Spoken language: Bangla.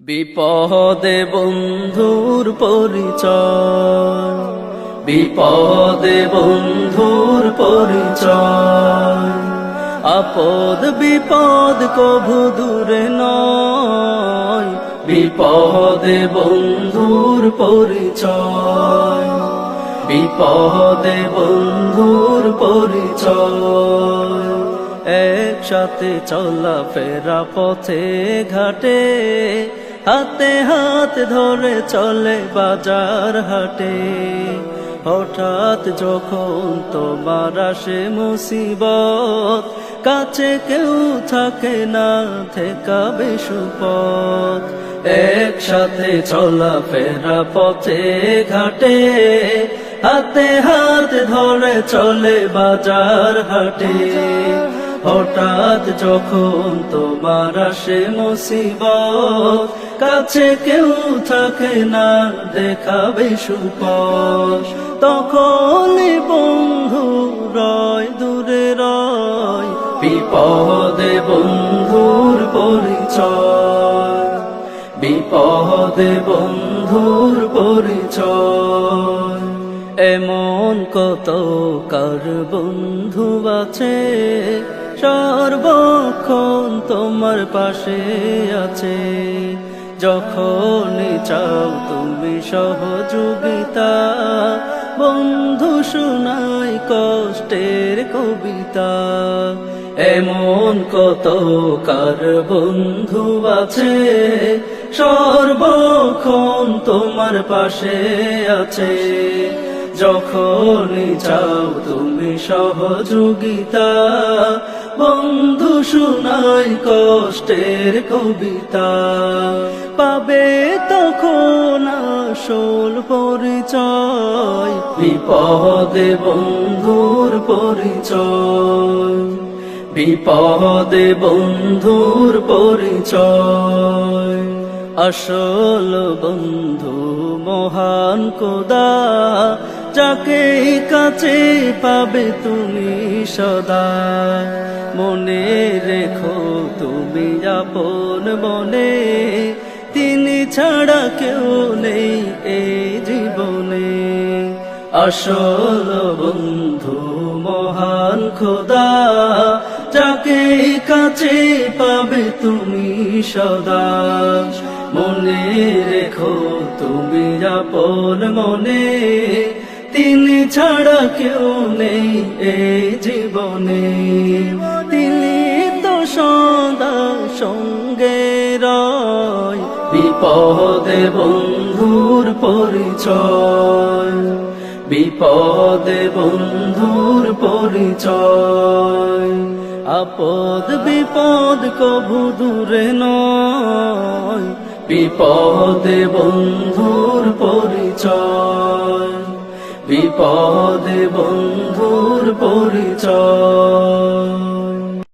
বিপদে বন্ধুর পরিচয়, বিপদে বন্ধুর পরিচয়। আপদ বিপদ কভু দূরে নয়, বিপদে বন্ধুর পরিচয়, বিপদে বন্ধুর পরিচয়। একসাথে চলা ফেরা পথে ঘাটে, হাতে হাত ধরে চলে বাজার হাটে। হঠাৎ যখন তোমার আসে মুসিবত, কাছে কেউ থাকে না, ঠেকাবে সুপথ। একসাথে চলা ফেরা পথে ঘাটে, হাতে হাত ধরে চলে বাজার হাটে। হঠাৎ যখন তোমার আসে মুসিবত, কাছে কেউ থাকে না, দেখাবে সুপথ। তখন বন্ধু রয় দূরে রয়, বিপদে বন্ধুর পরিচয়, বিপদে বন্ধুর পরিচয়। এমন কত কার বন্ধু আছে, সর্বক্ষণ তোমার পাশে আছে। যখন চাও তুমি সহযোগিতা, বন্ধু শোনায় কষ্টের কবিতা। এমন কত কার বন্ধু আছে, সর্বক্ষণ তোমার পাশে আছে। যখন চাও তুমি সহযোগিতা, বন্ধু শোনায় কষ্টের কবিতা। পাবে তখন আসল পরিচয়, বিপদে বন্ধুর পরিচয়, বিপদে বন্ধুর পরিচয়। আসল বন্ধু মহান খোদা, যাকে কাছে পাবে তুমি সদা। মনে রেখো তুমি আপন মনে, তিনি ছাড়া কেউ নেই এই জীবনে। আসল বন্ধু মহান খোদা, যাকে কাছে পাবে তুমি সদা। মনে রেখো তুমি আপন মনে, তিনি ছাড়া কেউ নেই এই জীবনে। তিনি তো সদা সঙ্গে রয়, বিপদে বন্ধুর পরিচয়, বিপদে বন্ধুর পরিচয়। আপদ বিপদ কভু দূরে নয়, বিপদে বন্ধুর পরিচয়, বিপদে বন্ধুর পরিচয়।